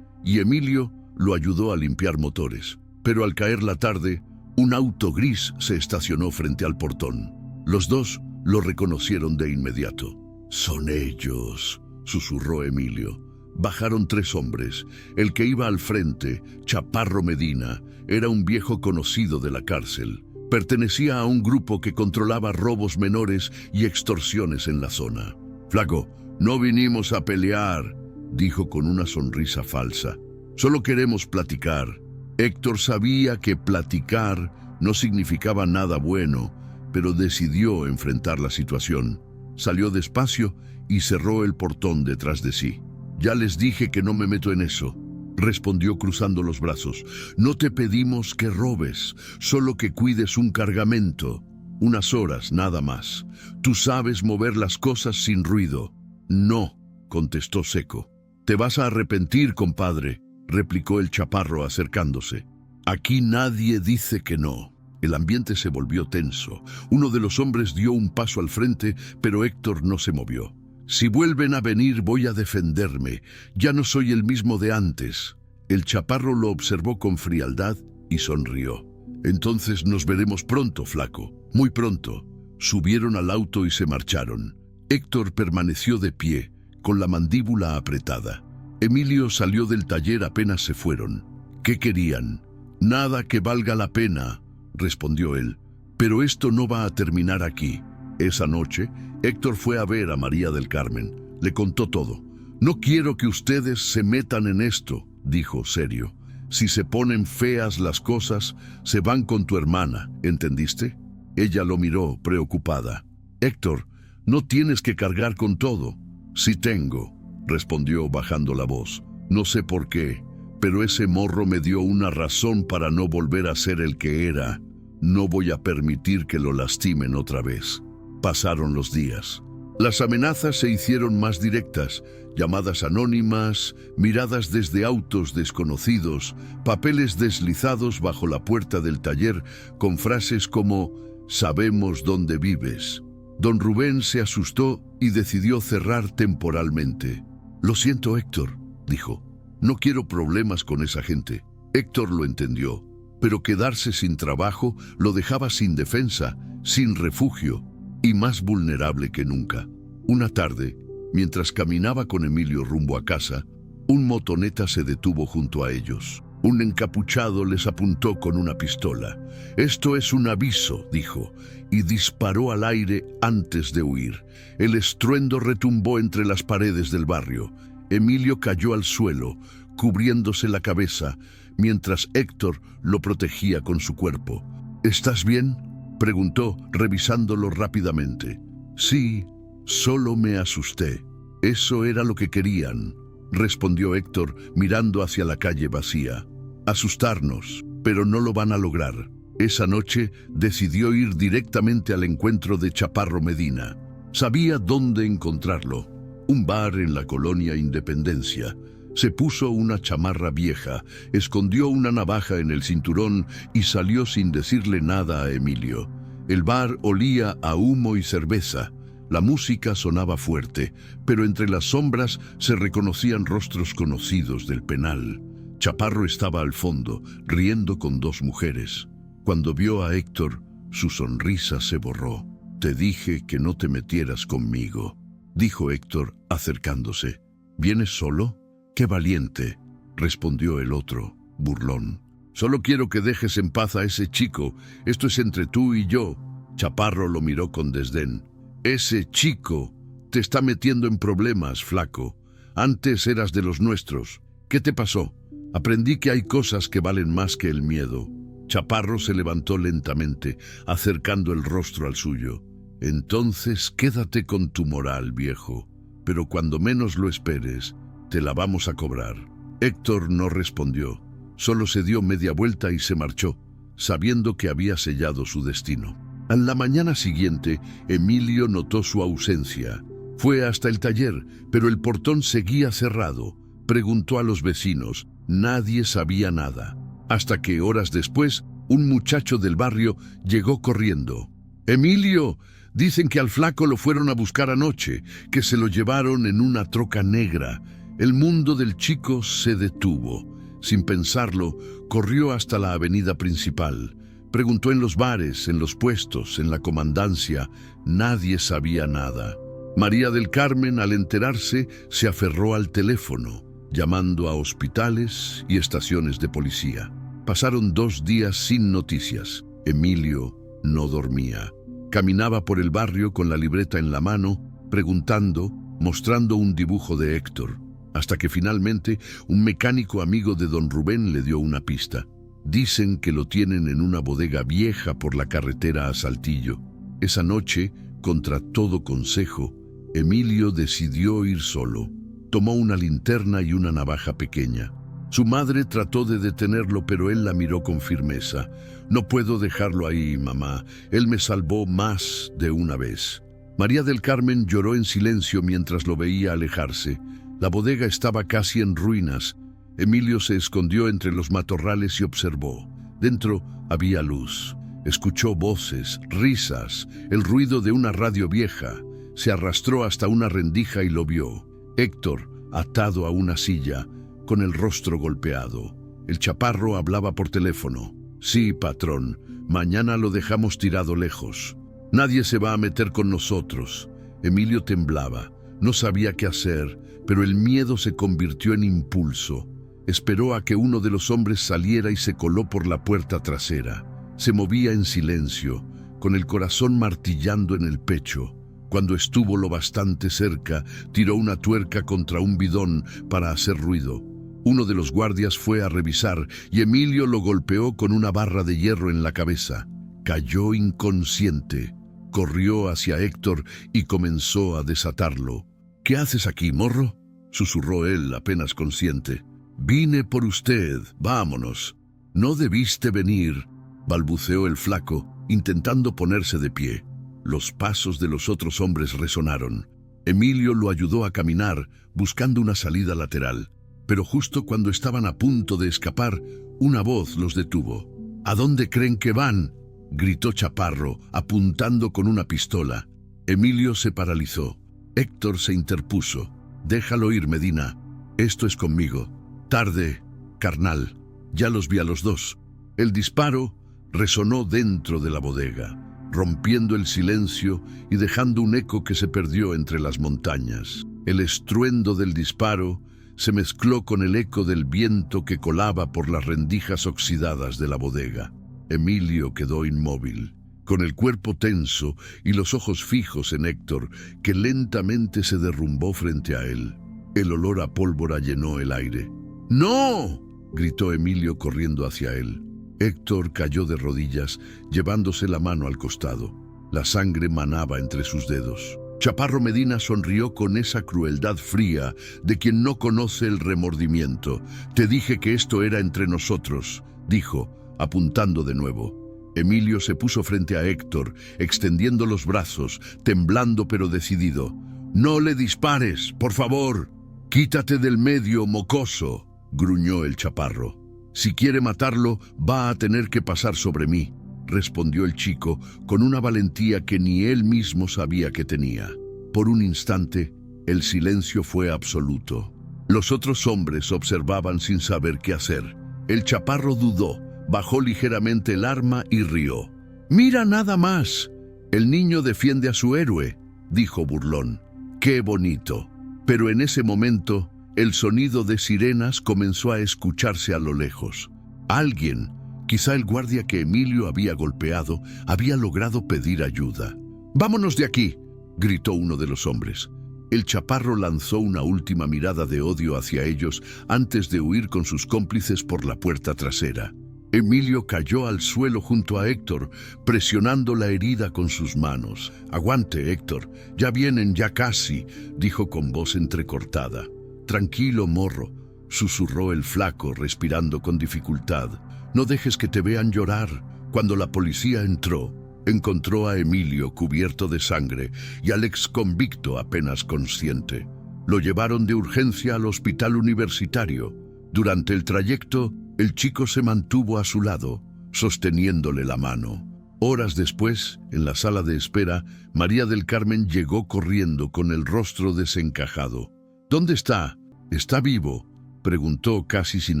y Emilio lo ayudó a limpiar motores. Pero al caer la tarde, un auto gris se estacionó frente al portón. Los dos Lo reconocieron de inmediato. «Son ellos», susurró Emilio. Bajaron 3 hombres. El que iba al frente, Chaparro Medina, era un viejo conocido de la cárcel. Pertenecía a un grupo que controlaba robos menores y extorsiones en la zona. «Flaco, no vinimos a pelear», dijo con una sonrisa falsa. «Solo queremos platicar». Héctor sabía que platicar no significaba nada bueno, pero decidió enfrentar la situación. Salió despacio y cerró el portón detrás de sí. «Ya les dije que no me meto en eso», respondió cruzando los brazos. «No te pedimos que robes, solo que cuides un cargamento. Unas horas, nada más. Tú sabes mover las cosas sin ruido». «No», contestó seco. «Te vas a arrepentir, compadre», replicó el chaparro acercándose. «Aquí nadie dice que no». El ambiente se volvió tenso. Uno de los hombres dio un paso al frente, pero Héctor no se movió. «Si vuelven a venir voy a defenderme. Ya no soy el mismo de antes». El chaparro lo observó con frialdad y sonrió. «Entonces nos veremos pronto, flaco. Muy pronto». Subieron al auto y se marcharon. Héctor permaneció de pie, con la mandíbula apretada. Emilio salió del taller apenas se fueron. «¿Qué querían?» «Nada que valga la pena», respondió él. «Pero esto no va a terminar aquí». Esa noche, Héctor fue a ver a María del Carmen. Le contó todo. «No quiero que ustedes se metan en esto», dijo serio. «Si se ponen feas las cosas, se van con tu hermana, ¿entendiste?» Ella lo miró, preocupada. «Héctor, no tienes que cargar con todo». «Sí tengo», respondió bajando la voz. «No sé por qué, pero ese morro me dio una razón para no volver a ser el que era. No voy a permitir que lo lastimen otra vez». Pasaron los días. Las amenazas se hicieron más directas, llamadas anónimas, miradas desde autos desconocidos, papeles deslizados bajo la puerta del taller con frases como «Sabemos dónde vives». Don Rubén se asustó y decidió cerrar temporalmente. «Lo siento, Héctor», dijo. «No quiero problemas con esa gente». Héctor lo entendió, pero quedarse sin trabajo lo dejaba sin defensa, sin refugio y más vulnerable que nunca. Una tarde, mientras caminaba con Emilio rumbo a casa, un motoneta se detuvo junto a ellos. Un encapuchado les apuntó con una pistola. «Esto es un aviso», dijo, y disparó al aire antes de huir. El estruendo retumbó entre las paredes del barrio. Emilio cayó al suelo, cubriéndose la cabeza, mientras Héctor lo protegía con su cuerpo. «¿Estás bien?», preguntó, revisándolo rápidamente. «Sí, solo me asusté». «Eso era lo que querían», respondió Héctor mirando hacia la calle vacía. «Asustarnos, pero no lo van a lograr». Esa noche decidió ir directamente al encuentro de Chaparro Medina. Sabía dónde encontrarlo. Un bar en la colonia Independencia. Se puso una chamarra vieja, escondió una navaja en el cinturón y salió sin decirle nada a Emilio. El bar olía a humo y cerveza. La música sonaba fuerte, pero entre las sombras se reconocían rostros conocidos del penal. Chaparro estaba al fondo, riendo con 2 mujeres. Cuando vio a Héctor, su sonrisa se borró. «Te dije que no te metieras conmigo», dijo Héctor, acercándose. «¿Vienes solo?». «Qué valiente», respondió el otro, burlón. «Solo quiero que dejes en paz a ese chico. Esto es entre tú y yo». Chaparro lo miró con desdén. «Ese chico te está metiendo en problemas, flaco. Antes eras de los nuestros. ¿Qué te pasó?». «Aprendí que hay cosas que valen más que el miedo». Chaparro se levantó lentamente, acercando el rostro al suyo. «Entonces quédate con tu moral, viejo. Pero cuando menos lo esperes, te la vamos a cobrar». Héctor no respondió. Solo se dio media vuelta y se marchó, sabiendo que había sellado su destino. A la mañana siguiente, Emilio notó su ausencia. Fue hasta el taller, pero el portón seguía cerrado. Preguntó a los vecinos. Nadie sabía nada. Hasta que, horas después, un muchacho del barrio llegó corriendo. «Emilio, dicen que al flaco lo fueron a buscar anoche, que se lo llevaron en una troca negra». El mundo del chico se detuvo. Sin pensarlo, corrió hasta la avenida principal. Preguntó en los bares, en los puestos, en la comandancia. Nadie sabía nada. María del Carmen, al enterarse, se aferró al teléfono, llamando a hospitales y estaciones de policía. Pasaron 2 días sin noticias. Emilio no dormía. Caminaba por el barrio con la libreta en la mano, preguntando, mostrando un dibujo de Héctor, hasta que finalmente un mecánico amigo de don Rubén le dio una pista. Dicen que lo tienen en una bodega vieja por la carretera a Saltillo. Esa noche, contra todo consejo, Emilio decidió ir solo. Tomó una linterna y una navaja pequeña. Su madre trató de detenerlo, pero él la miró con firmeza. «No puedo dejarlo ahí, mamá. Él me salvó más de una vez». María del Carmen lloró en silencio mientras lo veía alejarse. La bodega estaba casi en ruinas. Emilio se escondió entre los matorrales y observó. Dentro había luz. Escuchó voces, risas, el ruido de una radio vieja. Se arrastró hasta una rendija y lo vio. Héctor, atado a una silla, con el rostro golpeado. El chaparro hablaba por teléfono. «Sí, patrón, mañana lo dejamos tirado lejos. Nadie se va a meter con nosotros». Emilio temblaba. No sabía qué hacer, pero el miedo se convirtió en impulso. Esperó a que uno de los hombres saliera y se coló por la puerta trasera. Se movía en silencio, con el corazón martillando en el pecho. Cuando estuvo lo bastante cerca, tiró una tuerca contra un bidón para hacer ruido. Uno de los guardias fue a revisar y Emilio lo golpeó con una barra de hierro en la cabeza. Cayó inconsciente. Corrió hacia Héctor y comenzó a desatarlo. «¿Qué haces aquí, morro?», susurró él, apenas consciente. «Vine por usted, vámonos». «No debiste venir», balbuceó el flaco, intentando ponerse de pie. Los pasos de los otros hombres resonaron. Emilio lo ayudó a caminar, buscando una salida lateral. Pero justo cuando estaban a punto de escapar, una voz los detuvo. «¿A dónde creen que van?», gritó Chaparro, apuntando con una pistola. Emilio se paralizó. Héctor se interpuso. «Déjalo ir, Medina. Esto es conmigo». «Tarde, carnal. Ya los vi a los dos». El disparo resonó dentro de la bodega, rompiendo el silencio y dejando un eco que se perdió entre las montañas. El estruendo del disparo se mezcló con el eco del viento que colaba por las rendijas oxidadas de la bodega. Emilio quedó inmóvil, con el cuerpo tenso y los ojos fijos en Héctor, que lentamente se derrumbó frente a él. El olor a pólvora llenó el aire. «¡No!», gritó Emilio corriendo hacia él. Héctor cayó de rodillas, llevándose la mano al costado. La sangre manaba entre sus dedos. Chaparro Medina sonrió con esa crueldad fría de quien no conoce el remordimiento. «Te dije que esto era entre nosotros», dijo, apuntando de nuevo. Emilio se puso frente a Héctor, extendiendo los brazos, temblando pero decidido. «No le dispares, por favor». «Quítate del medio, mocoso», gruñó el chaparro. «Si quiere matarlo, va a tener que pasar sobre mí», respondió el chico con una valentía que ni él mismo sabía que tenía. Por un instante, el silencio fue absoluto. Los otros hombres observaban sin saber qué hacer. El chaparro dudó, bajó ligeramente el arma y rió. «Mira nada más. El niño defiende a su héroe», dijo burlón. «Qué bonito». Pero en ese momento, el sonido de sirenas comenzó a escucharse a lo lejos. Alguien, quizá el guardia que Emilio había golpeado, había logrado pedir ayuda. «¡Vámonos de aquí!», gritó uno de los hombres. El chaparro lanzó una última mirada de odio hacia ellos antes de huir con sus cómplices por la puerta trasera. Emilio cayó al suelo junto a Héctor, presionando la herida con sus manos. «Aguante, Héctor, ya vienen, ya casi», dijo con voz entrecortada. «Tranquilo, morro», susurró el flaco, respirando con dificultad. «No dejes que te vean llorar». Cuando la policía entró, encontró a Emilio cubierto de sangre y al exconvicto apenas consciente. Lo llevaron de urgencia al hospital universitario. Durante el trayecto, el chico se mantuvo a su lado, sosteniéndole la mano. Horas después, en la sala de espera, María del Carmen llegó corriendo con el rostro desencajado. «¿Dónde está? ¿Está vivo?», preguntó casi sin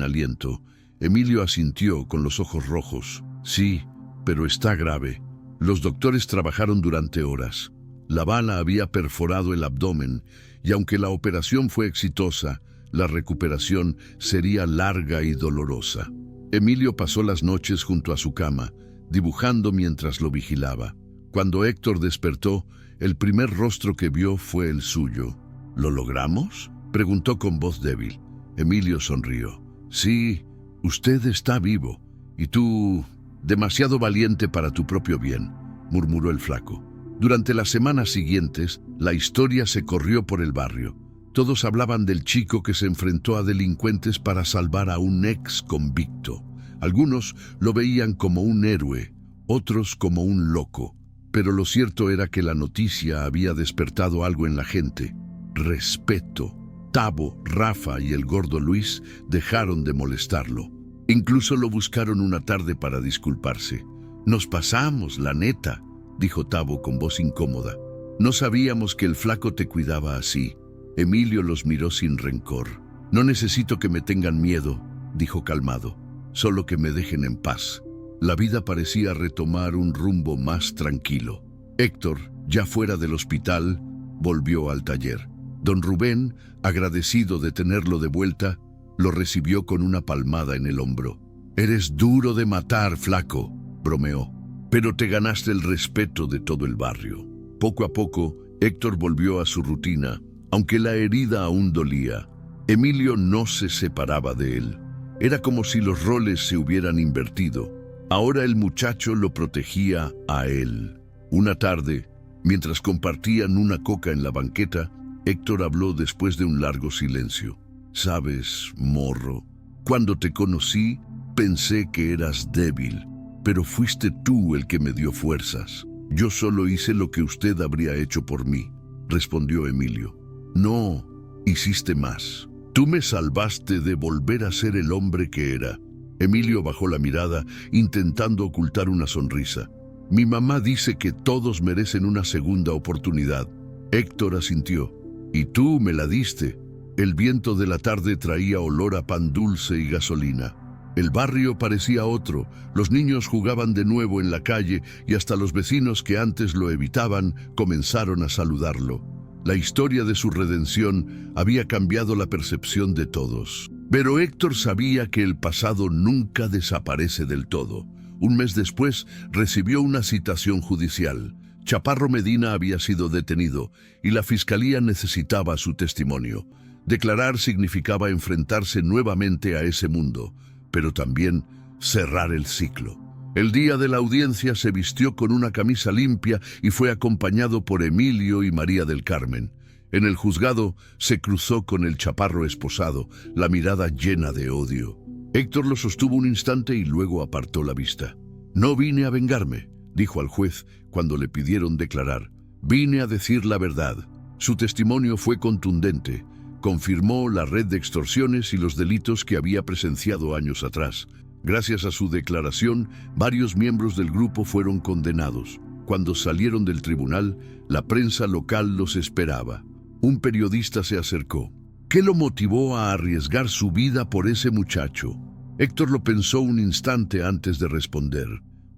aliento. Emilio asintió con los ojos rojos. «Sí, pero está grave. Los doctores trabajaron durante horas. La bala había perforado el abdomen y aunque la operación fue exitosa, la recuperación sería larga y dolorosa. Emilio pasó las noches junto a su cama, dibujando mientras lo vigilaba. Cuando Héctor despertó, el primer rostro que vio fue el suyo. ¿Lo logramos?, preguntó con voz débil. Emilio sonrió. Sí, usted está vivo. Y tú, demasiado valiente para tu propio bien, murmuró el flaco. Durante las semanas siguientes, la historia se corrió por el barrio. Todos hablaban del chico que se enfrentó a delincuentes para salvar a un ex convicto. Algunos lo veían como un héroe, otros como un loco. Pero lo cierto era que la noticia había despertado algo en la gente. Respeto. Tavo, Rafa y el gordo Luis dejaron de molestarlo. Incluso lo buscaron una tarde para disculparse. Nos pasamos, la neta, dijo Tavo con voz incómoda. No sabíamos que el flaco te cuidaba así. Emilio los miró sin rencor. No necesito que me tengan miedo, dijo calmado. Solo que me dejen en paz. La vida parecía retomar un rumbo más tranquilo. Héctor, ya fuera del hospital, volvió al taller. Don Rubén, agradecido de tenerlo de vuelta, lo recibió con una palmada en el hombro. «Eres duro de matar, flaco», bromeó, «pero te ganaste el respeto de todo el barrio». Poco a poco, Héctor volvió a su rutina, aunque la herida aún dolía. Emilio no se separaba de él. Era como si los roles se hubieran invertido. Ahora el muchacho lo protegía a él. Una tarde, mientras compartían una coca en la banqueta, Héctor habló después de un largo silencio. «Sabes, morro, cuando te conocí, pensé que eras débil, pero fuiste tú el que me dio fuerzas. Yo solo hice lo que usted habría hecho por mí», respondió Emilio. «No, hiciste más. Tú me salvaste de volver a ser el hombre que era». Emilio bajó la mirada, intentando ocultar una sonrisa. «Mi mamá dice que todos merecen una segunda oportunidad». Héctor asintió. «Y tú me la diste». El viento de la tarde traía olor a pan dulce y gasolina. El barrio parecía otro, los niños jugaban de nuevo en la calle y hasta los vecinos que antes lo evitaban comenzaron a saludarlo. La historia de su redención había cambiado la percepción de todos. Pero Héctor sabía que el pasado nunca desaparece del todo. Un mes después recibió una citación judicial. Chaparro Medina había sido detenido y la fiscalía necesitaba su testimonio. Declarar significaba enfrentarse nuevamente a ese mundo, pero también cerrar el ciclo. El día de la audiencia se vistió con una camisa limpia y fue acompañado por Emilio y María del Carmen. En el juzgado se cruzó con el chaparro esposado, la mirada llena de odio. Héctor lo sostuvo un instante y luego apartó la vista. «No vine a vengarme», dijo al juez cuando le pidieron declarar. «Vine a decir la verdad». Su testimonio fue contundente. Confirmó la red de extorsiones y los delitos que había presenciado años atrás. Gracias a su declaración, varios miembros del grupo fueron condenados. Cuando salieron del tribunal, la prensa local los esperaba. Un periodista se acercó. ¿Qué lo motivó a arriesgar su vida por ese muchacho? Héctor lo pensó un instante antes de responder.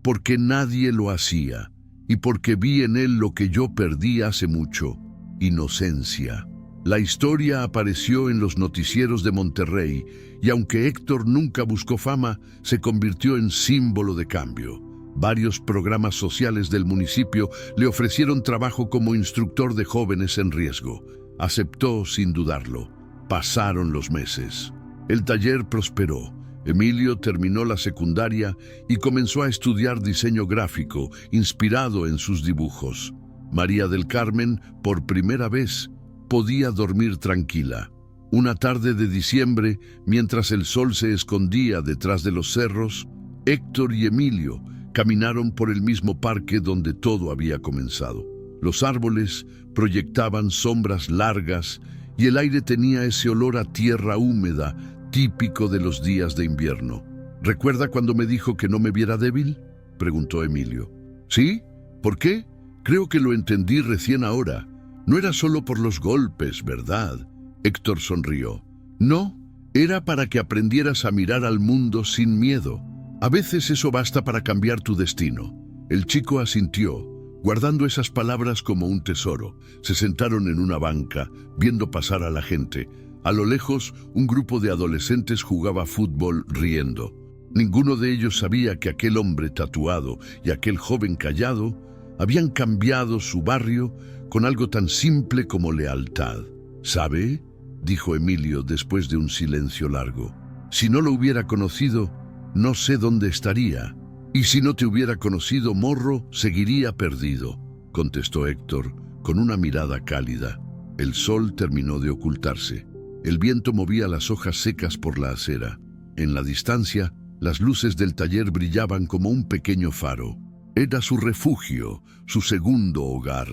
Porque nadie lo hacía, y porque vi en él lo que yo perdí hace mucho: inocencia. La historia apareció en los noticieros de Monterrey, y aunque Héctor nunca buscó fama, se convirtió en símbolo de cambio. Varios programas sociales del municipio le ofrecieron trabajo como instructor de jóvenes en riesgo. Aceptó sin dudarlo. Pasaron los meses. El taller prosperó. Emilio terminó la secundaria y comenzó a estudiar diseño gráfico, inspirado en sus dibujos. María del Carmen, por primera vez, podía dormir tranquila. Una tarde de diciembre, mientras el sol se escondía detrás de los cerros, Héctor y Emilio caminaron por el mismo parque donde todo había comenzado. Los árboles proyectaban sombras largas y el aire tenía ese olor a tierra húmeda típico de los días de invierno. ¿Recuerda cuando me dijo que no me viera débil?, preguntó Emilio. ¿Sí? ¿Por qué? Creo que lo entendí recién ahora. No era solo por los golpes, ¿verdad? Héctor sonrió. No, era para que aprendieras a mirar al mundo sin miedo. A veces eso basta para cambiar tu destino. El chico asintió, guardando esas palabras como un tesoro. Se sentaron en una banca, viendo pasar a la gente. A lo lejos, un grupo de adolescentes jugaba fútbol riendo. Ninguno de ellos sabía que aquel hombre tatuado y aquel joven callado habían cambiado su barrio con algo tan simple como lealtad. ¿Sabe?, dijo Emilio después de un silencio largo. Si no lo hubiera conocido, no sé dónde estaría. Y si no te hubiera conocido, Morro, seguiría perdido, contestó Héctor con una mirada cálida. El sol terminó de ocultarse. El viento movía las hojas secas por la acera. En la distancia, las luces del taller brillaban como un pequeño faro. Era su refugio, su segundo hogar.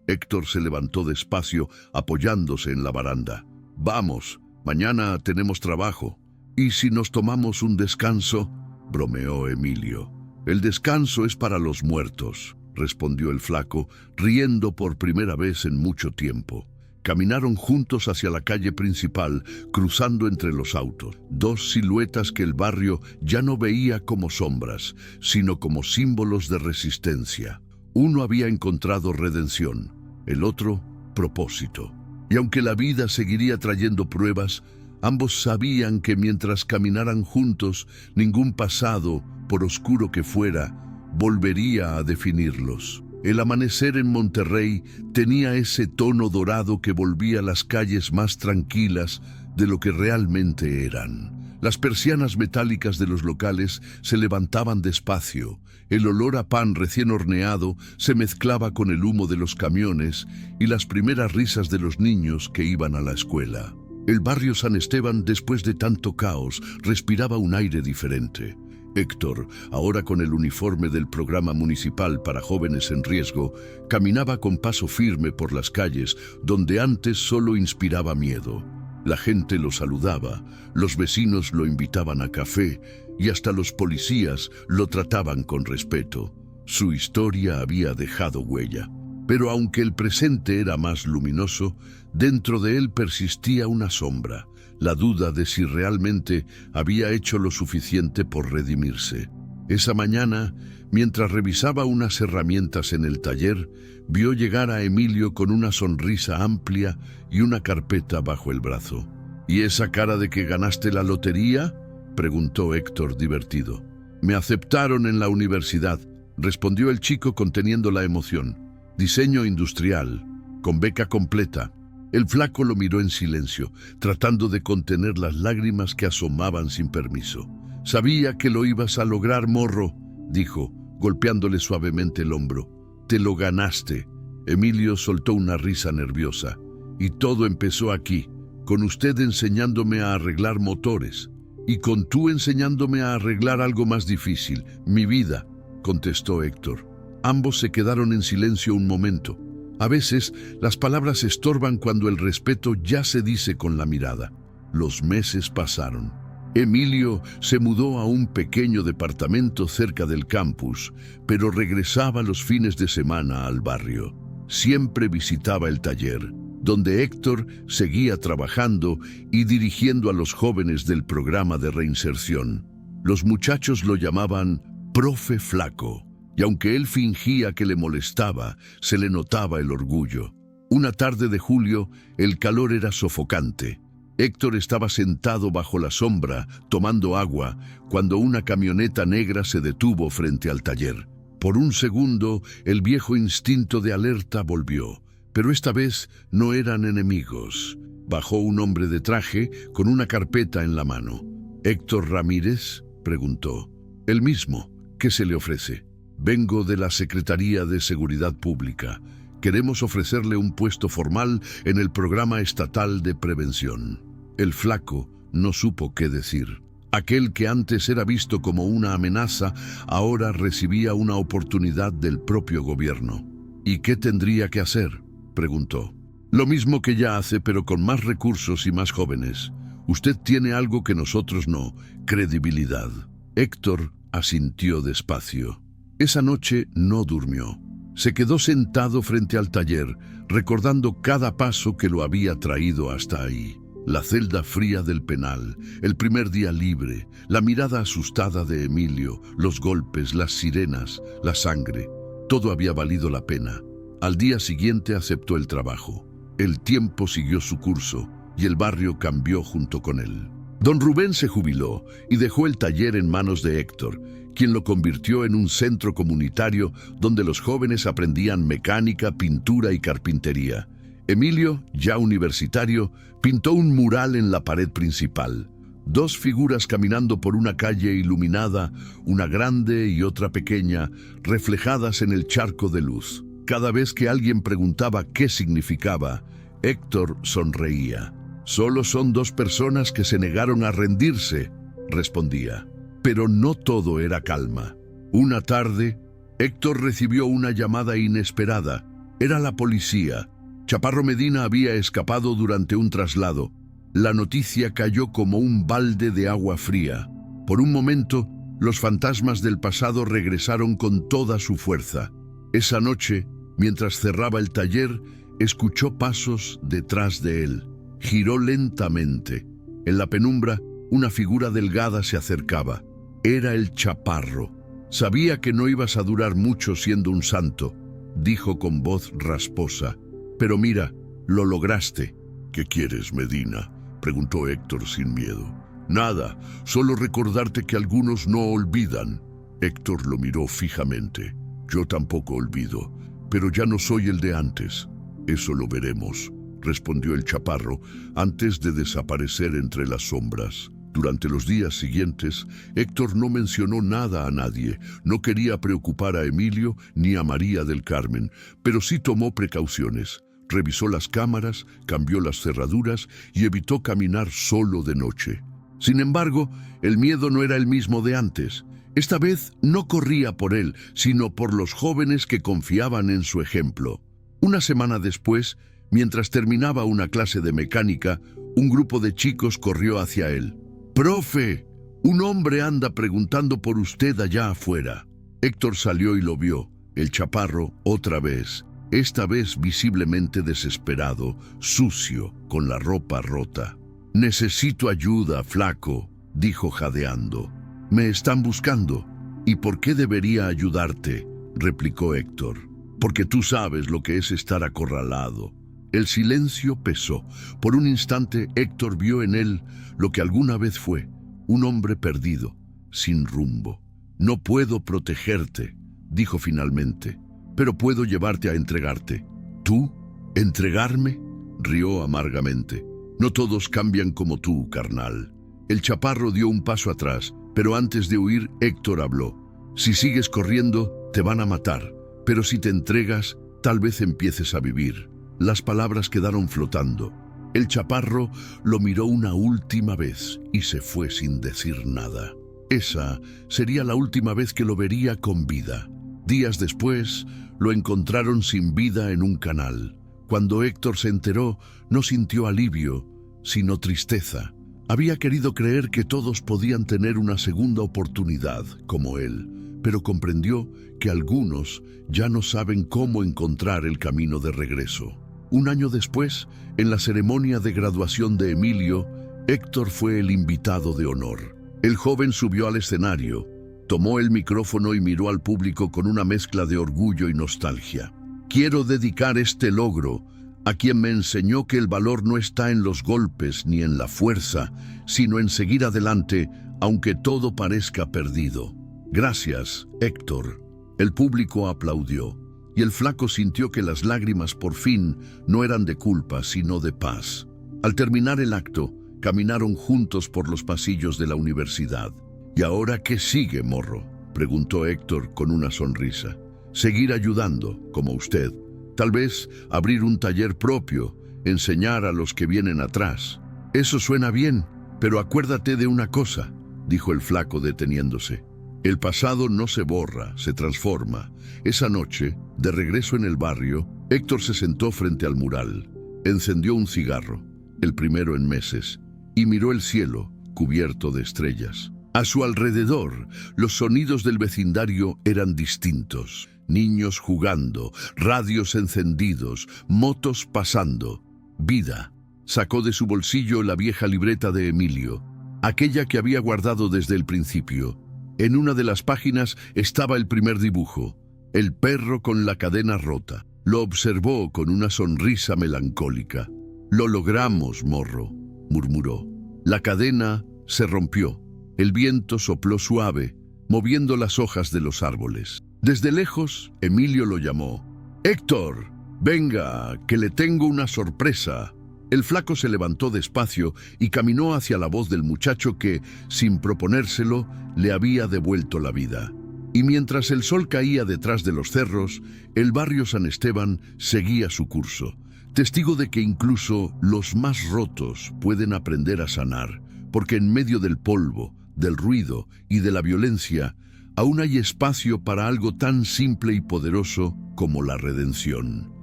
Héctor se levantó despacio, apoyándose en la baranda. «Vamos, mañana tenemos trabajo. ¿Y si nos tomamos un descanso?», bromeó Emilio. «El descanso es para los muertos», respondió el flaco, riendo por primera vez en mucho tiempo. Caminaron juntos hacia la calle principal, cruzando entre los autos. Dos siluetas que el barrio ya no veía como sombras, sino como símbolos de resistencia. Uno había encontrado redención, el otro, propósito. Y aunque la vida seguiría trayendo pruebas, ambos sabían que mientras caminaran juntos, ningún pasado, por oscuro que fuera, volvería a definirlos. El amanecer en Monterrey tenía ese tono dorado que volvía las calles más tranquilas de lo que realmente eran. Las persianas metálicas de los locales se levantaban despacio. El olor a pan recién horneado se mezclaba con el humo de los camiones y las primeras risas de los niños que iban a la escuela. El barrio San Esteban, después de tanto caos, respiraba un aire diferente. Héctor, ahora con el uniforme del programa municipal para jóvenes en riesgo, caminaba con paso firme por las calles donde antes solo inspiraba miedo. La gente lo saludaba, los vecinos lo invitaban a café y hasta los policías lo trataban con respeto. Su historia había dejado huella. Pero aunque el presente era más luminoso, dentro de él persistía una sombra, la duda de si realmente había hecho lo suficiente por redimirse. Esa mañana, mientras revisaba unas herramientas en el taller, vio llegar a Emilio con una sonrisa amplia y una carpeta bajo el brazo. «¿Y esa cara de que ganaste la lotería?», preguntó Héctor divertido. «Me aceptaron en la universidad», respondió el chico conteniendo la emoción. «Diseño industrial, con beca completa». El flaco lo miró en silencio, tratando de contener las lágrimas que asomaban sin permiso. «Sabía que lo ibas a lograr, Morro», dijo, golpeándole suavemente el hombro. «Te lo ganaste». Emilio soltó una risa nerviosa. «Y todo empezó aquí, con usted enseñándome a arreglar motores. Y con tú enseñándome a arreglar algo más difícil, mi vida», contestó Héctor. Ambos se quedaron en silencio un momento. A veces, las palabras estorban cuando el respeto ya se dice con la mirada. Los meses pasaron. Emilio se mudó a un pequeño departamento cerca del campus, pero regresaba los fines de semana al barrio. Siempre visitaba el taller, donde Héctor seguía trabajando y dirigiendo a los jóvenes del programa de reinserción. Los muchachos lo llamaban Profe Flaco. Y aunque él fingía que le molestaba, se le notaba el orgullo. Una tarde de julio, el calor era sofocante. Héctor estaba sentado bajo la sombra, tomando agua, cuando una camioneta negra se detuvo frente al taller. Por un segundo, el viejo instinto de alerta volvió, pero esta vez no eran enemigos. Bajó un hombre de traje con una carpeta en la mano. «¿Héctor Ramírez?», preguntó. «El mismo. ¿Qué se le ofrece?». «Vengo de la Secretaría de Seguridad Pública. Queremos ofrecerle un puesto formal en el programa estatal de prevención». El flaco no supo qué decir. Aquel que antes era visto como una amenaza, ahora recibía una oportunidad del propio gobierno. «¿Y qué tendría que hacer?», preguntó. «Lo mismo que ya hace, pero con más recursos y más jóvenes. Usted tiene algo que nosotros no: credibilidad». Héctor asintió despacio. Esa noche no durmió. Se quedó sentado frente al taller, recordando cada paso que lo había traído hasta ahí. La celda fría del penal, el primer día libre, la mirada asustada de Emilio, los golpes, las sirenas, la sangre, todo había valido la pena. Al día siguiente aceptó el trabajo. El tiempo siguió su curso y el barrio cambió junto con él. Don Rubén se jubiló y dejó el taller en manos de Héctor, quien lo convirtió en un centro comunitario donde los jóvenes aprendían mecánica, pintura y carpintería. Emilio, ya universitario, pintó un mural en la pared principal. Dos figuras caminando por una calle iluminada, una grande y otra pequeña, reflejadas en el charco de luz. Cada vez que alguien preguntaba qué significaba, Héctor sonreía. «Solo son dos personas que se negaron a rendirse», respondía. Pero no todo era calma. Una tarde, Héctor recibió una llamada inesperada. Era la policía. Chaparro Medina había escapado durante un traslado. La noticia cayó como un balde de agua fría. Por un momento, los fantasmas del pasado regresaron con toda su fuerza. Esa noche, mientras cerraba el taller, escuchó pasos detrás de él. Giró lentamente. En la penumbra, una figura delgada se acercaba. Era el Chaparro. «Sabía que no ibas a durar mucho siendo un santo», dijo con voz rasposa. «Pero mira, lo lograste». «¿Qué quieres, Medina?», preguntó Héctor sin miedo. «Nada, solo recordarte que algunos no olvidan». Héctor lo miró fijamente. «Yo tampoco olvido, pero ya no soy el de antes». «Eso lo veremos», respondió el Chaparro, antes de desaparecer entre las sombras. Durante los días siguientes, Héctor no mencionó nada a nadie. No quería preocupar a Emilio ni a María del Carmen, pero sí tomó precauciones. Revisó las cámaras, cambió las cerraduras y evitó caminar solo de noche. Sin embargo, el miedo no era el mismo de antes. Esta vez no corría por él, sino por los jóvenes que confiaban en su ejemplo. Una semana después, mientras terminaba una clase de mecánica, un grupo de chicos corrió hacia él. «¡Profe! Un hombre anda preguntando por usted allá afuera». Héctor salió y lo vio. El Chaparro, otra vez, esta vez visiblemente desesperado, sucio, con la ropa rota. «Necesito ayuda, flaco», dijo jadeando. «Me están buscando». «¿Y por qué debería ayudarte?», replicó Héctor. «Porque tú sabes lo que es estar acorralado». El silencio pesó. Por un instante, Héctor vio en él lo que alguna vez fue, un hombre perdido, sin rumbo. «No puedo protegerte», dijo finalmente, «pero puedo llevarte a entregarte». «¿Tú? ¿Entregarme?», rió amargamente. «No todos cambian como tú, carnal». El Chaparro dio un paso atrás, pero antes de huir, Héctor habló. «Si sigues corriendo, te van a matar, pero si te entregas, tal vez empieces a vivir». Las palabras quedaron flotando. El Chaparro lo miró una última vez y se fue sin decir nada. Esa sería la última vez que lo vería con vida. Días después, lo encontraron sin vida en un canal. Cuando Héctor se enteró, no sintió alivio, sino tristeza. Había querido creer que todos podían tener una segunda oportunidad, como él, pero comprendió que algunos ya no saben cómo encontrar el camino de regreso. Un año después, en la ceremonia de graduación de Emilio, Héctor fue el invitado de honor. El joven subió al escenario, tomó el micrófono y miró al público con una mezcla de orgullo y nostalgia. «Quiero dedicar este logro a quien me enseñó que el valor no está en los golpes ni en la fuerza, sino en seguir adelante, aunque todo parezca perdido. Gracias, Héctor». El público aplaudió. Y el flaco sintió que las lágrimas por fin no eran de culpa, sino de paz. Al terminar el acto, caminaron juntos por los pasillos de la universidad. «¿Y ahora qué sigue, morro?», preguntó Héctor con una sonrisa. «Seguir ayudando, como usted. Tal vez abrir un taller propio, enseñar a los que vienen atrás». «Eso suena bien, pero acuérdate de una cosa», dijo el flaco deteniéndose. «El pasado no se borra, se transforma». Esa noche, de regreso en el barrio, Héctor se sentó frente al mural, encendió un cigarro, el primero en meses, y miró el cielo, cubierto de estrellas. A su alrededor, los sonidos del vecindario eran distintos. Niños jugando, radios encendidos, motos pasando. Vida. Sacó de su bolsillo la vieja libreta de Emilio, aquella que había guardado desde el principio. En una de las páginas estaba el primer dibujo, el perro con la cadena rota. Lo observó con una sonrisa melancólica. «Lo logramos, morro», murmuró. La cadena se rompió. El viento sopló suave, moviendo las hojas de los árboles. Desde lejos, Emilio lo llamó. «Héctor, venga, que le tengo una sorpresa». El flaco se levantó despacio y caminó hacia la voz del muchacho que, sin proponérselo, le había devuelto la vida. Y mientras el sol caía detrás de los cerros, el barrio San Esteban seguía su curso, testigo de que incluso los más rotos pueden aprender a sanar, porque en medio del polvo, del ruido y de la violencia, aún hay espacio para algo tan simple y poderoso como la redención.